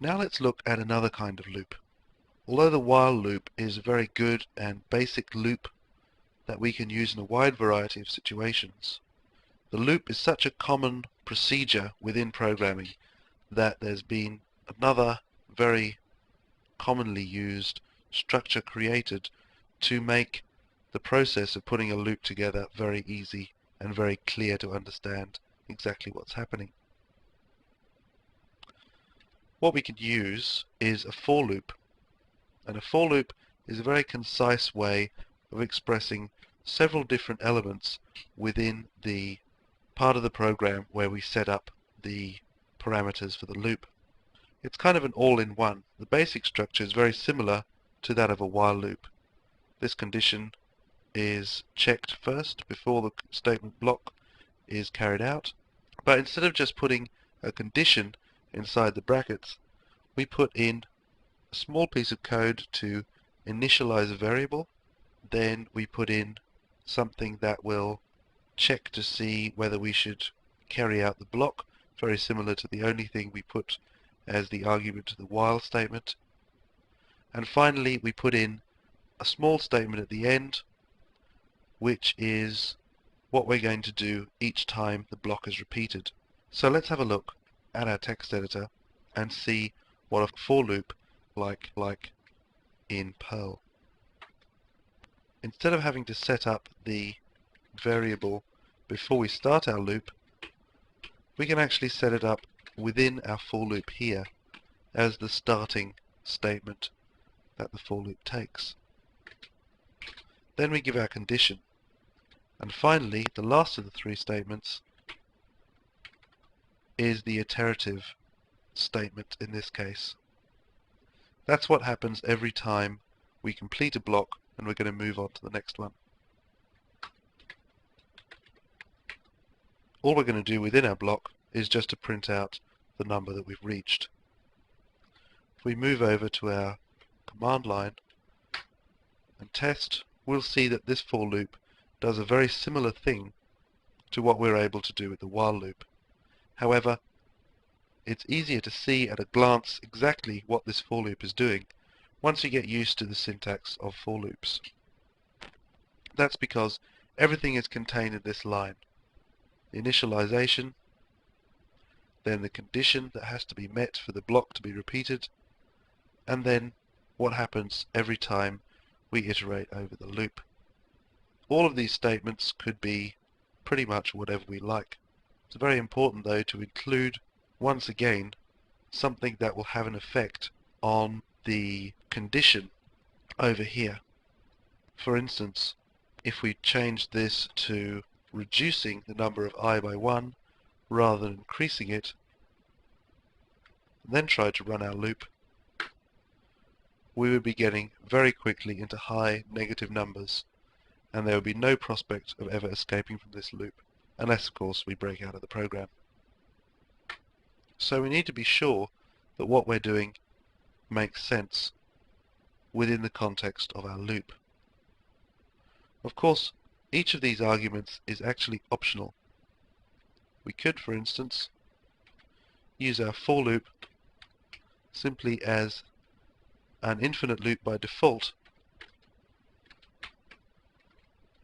Now let's look at another kind of loop. Although the while loop is a very good and basic loop that we can use in a wide variety of situations, the loop is such a common procedure within programming that there's been another very commonly used structure created to make the process of putting a loop together very easy and very clear to understand exactly what's happening. What we could use is a for loop, and a for loop is a very concise way of expressing several different elements within the part of the program where we set up the parameters for the loop. It's kind of an all-in-one. The basic structure is very similar to that of a while loop. This condition is checked first before the statement block is carried out, but instead of just putting a condition inside the brackets, we put in a small piece of code to initialize a variable. Then we put in something that will check to see whether we should carry out the block, very similar to the only thing we put as the argument to the while statement. And finally we put in a small statement at the end, which is what we're going to do each time the block is repeated. So let's have a look at our text editor and see what a for loop like in Perl. Instead of having to set up the variable before we start our loop, we can actually set it up within our for loop here as the starting statement that the for loop takes. Then we give our condition, and finally the last of the three statements is the iterative statement in this case. That's what happens every time we complete a block, and we're going to move on to the next one. All we're going to do within our block is just to print out the number that we've reached. If we move over to our command line and test, we'll see that this for loop does a very similar thing to what we're able to do with the while loop. However, it's easier to see at a glance exactly what this for loop is doing once you get used to the syntax of for loops. That's because everything is contained in this line. The initialization, then the condition that has to be met for the block to be repeated, and then what happens every time we iterate over the loop. All of these statements could be pretty much whatever we like. It's very important though to include, once again, something that will have an effect on the condition over here. For instance, if we change this to reducing the number of I by 1 rather than increasing it, and then try to run our loop, we would be getting very quickly into high negative numbers, and there would be no prospect of ever escaping from this loop, unless of course we break out of the program. So we need to be sure that what we're doing makes sense within the context of our loop. Of course, each of these arguments is actually optional. We could, for instance, use our for loop simply as an infinite loop by default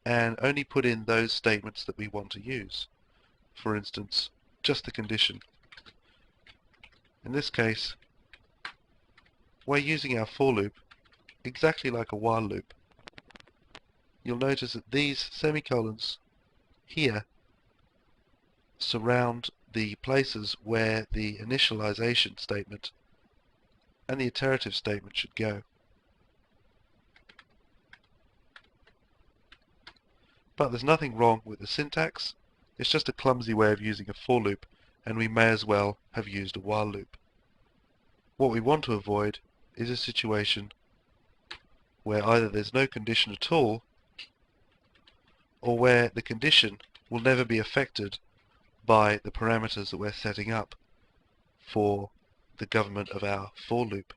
and only put in those statements that we want to use. For instance, just the condition. In this case, we're using our for loop exactly like a while loop. You'll notice that these semicolons here surround the places where the initialization statement and the iterative statement should go. But there's nothing wrong with the syntax. It's just a clumsy way of using a for loop, and we may as well have used a while loop. What we want to avoid is a situation where either there's no condition at all, or where the condition will never be affected by the parameters that we're setting up for the government of our for loop.